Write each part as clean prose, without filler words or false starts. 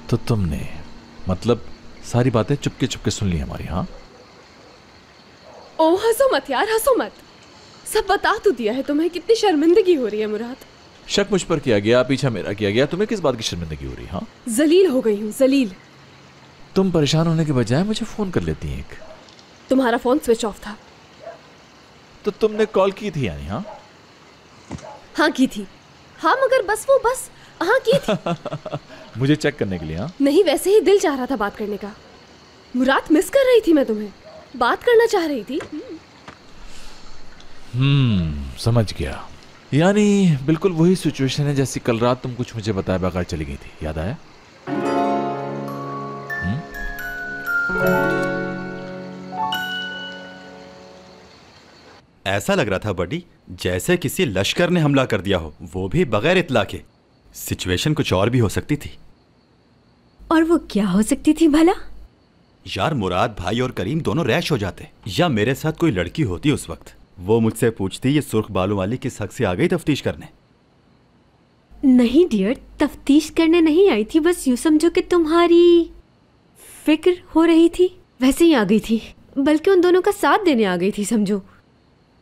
तो तुमने मतलब सारी बातें चुपके चुपके सुन ली हमारी? हाँ। ओ हंसो मत यार, हंसो मत। सब बता तो दिया है तुम्हें। कितनी शर्मिंदगी हो रही है मुराद। शक मुझ पर किया गया, पीछा मेरा किया गया, तुम्हें किस बात की शर्मिंदगी हो रही? हाँ, जलील हो गई हूँ, जलील। तुम परेशान होने के बजाय मुझे फोन कर लेती हैं। तुम्हारा फोन स्विच ऑफ था। तो तुमने कॉल की थी यानी? हाँ हाँ की थी। हाँ मगर बस हाँ की थी। मुझे चेक करने के लिए? हाँ नहीं, वैसे ही दिल चाह रहा था बात करने का। मुराद, मिस कर रही थी मैं तुम्हें, बात करना चाह रही थी। समझ गया। यानी बिल्कुल वही सिचुएशन है जैसी कल रात तुम कुछ मुझे बताए बगैर चली गई थी, याद आया? ऐसा लग रहा था बडी जैसे किसी लश्कर ने हमला कर दिया हो, वो भी बगैर इत्तला के। सिचुएशन कुछ और भी हो सकती थी। और वो क्या हो सकती थी भला? यार मुराद भाई और करीम दोनों रैश हो जाते, या मेरे साथ कोई लड़की होती उस वक्त, वो मुझसे पूछती ये सुर्ख बालों वाली किस हक से आ गई तफ्तीश करने। नहीं डियर, तफ्तीश करने नहीं आई थी, बस यूं समझो कि तुम्हारी फिक्र हो रही थी, वैसे ही आ गई थी। बल्कि उन दोनों का साथ देने आ गई थी समझो,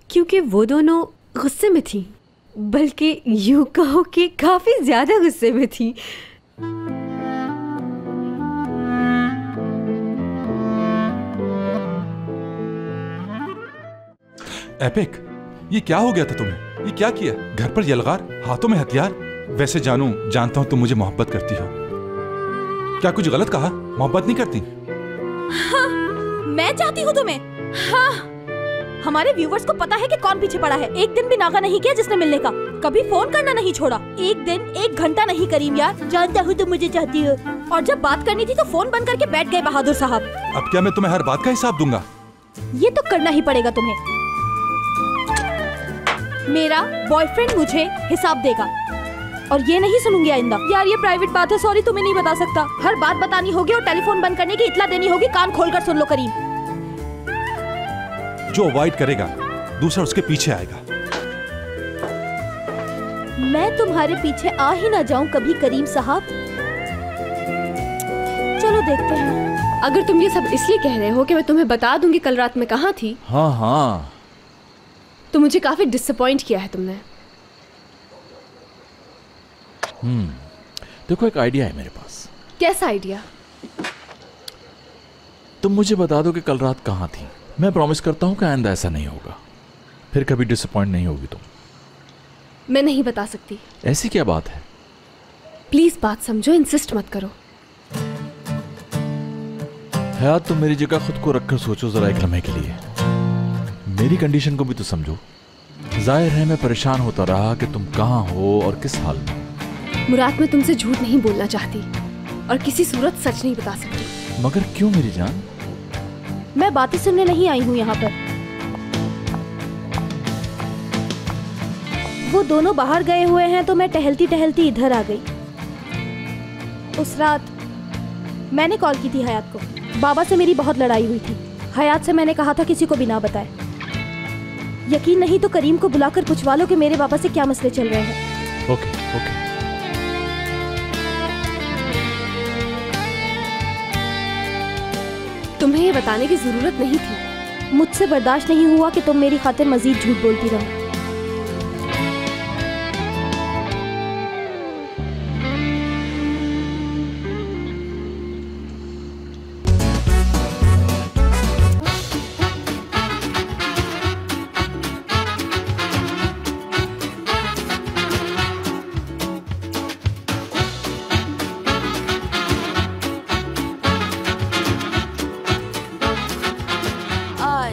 क्योंकि वो दोनों गुस्से में थी, बल्कि यूं कहो कि काफी ज्यादा गुस्से में थी। एपिक, ये क्या हो गया था तुम्हें? ये क्या किया? घर पर यलगार, हाथों में हथियार। वैसे जानता हूँ तुम मुझे मोहब्बत करती हो। क्या कुछ गलत कहा? मोहब्बत नहीं करती? हाँ, मैं चाहती हूँ तुम्हें। हाँ, हमारे व्यूवर्स को पता है कि कौन पीछे पड़ा है। एक दिन भी नागा नहीं किया जिसने मिलने का, कभी फोन करना नहीं छोड़ा। एक दिन 1 घंटा नहीं करीम यार। जानता हूँ तुम मुझे चाहती हो, और जब बात करनी थी तो फोन बंद करके बैठ गए बहादुर साहब। अब क्या मैं तुम्हें हर बात का हिसाब दूंगा? ये तो करना ही पड़ेगा तुम्हें। मेरा बॉयफ्रेंड मुझे हिसाब देगा, और ये नहीं सुनूंगी आइंदा। यार ये प्राइवेट बात है, सॉरी तुम्हें नहीं बता सकता। हर बात बतानी होगी और टेलीफोन बंद करने की इत्तला देनी होगी। कान खोलकर सुन लो करीम। जो अवॉइड करेगा दूसरा उसके पीछे आएगा। मैं तुम्हारे पीछे आ ही ना जाऊं कभी करीम साहब। चलो देखते हैं। अगर तुम ये सब इसलिए कह रहे हो कि मैं तुम्हें बता दूंगी कल रात में कहाँ थी, हाँ, तो मुझे काफी डिसअपॉइंट किया है तुमने। देखो एक आइडिया है मेरे पास। कैसा आइडिया? तुम मुझे बता दो कि कल रात कहाँ थी। मैं प्रॉमिस करता हूँ कि आइंदा ऐसा नहीं होगा, फिर कभी डिसअपॉइंट नहीं होगी तुम। मैं नहीं बता सकती। ऐसी क्या बात है? प्लीज बात समझो, इंसिस्ट मत करो। हयात, तुम मेरी जगह खुद को रखकर सोचो जरा एक लम्हे के लिए। मेरी कंडीशन को भी तो समझो। जाहिर है मैं परेशान होता रहा कि तुम कहाँ हो और किस हाल में। मुराद, मैं तुमसे झूठ नहीं बोलना चाहती और किसी सूरत सच नहीं बता सकती। मगर क्यों मेरी जान? मैं बातें सुनने नहीं आई हूँ यहाँ पर। वो दोनों बाहर गए हुए हैं तो मैं टहलती टहलती इधर आ गई। उस रात मैंने कॉल की थी हयात को। बाबा से मेरी बहुत लड़ाई हुई थी। हयात से मैंने कहा था किसी को भी ना बताए। यकीन नहीं तो करीम को बुलाकर पूछवा लो कि मेरे बाबा से क्या मसले चल रहे हैं। Okay okay. तुम्हें ये बताने की जरूरत नहीं थी। मुझसे बर्दाश्त नहीं हुआ कि तुम मेरी खातिर मजीद झूठ बोलती रहो।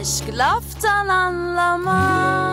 Aşk laftan anlamaz.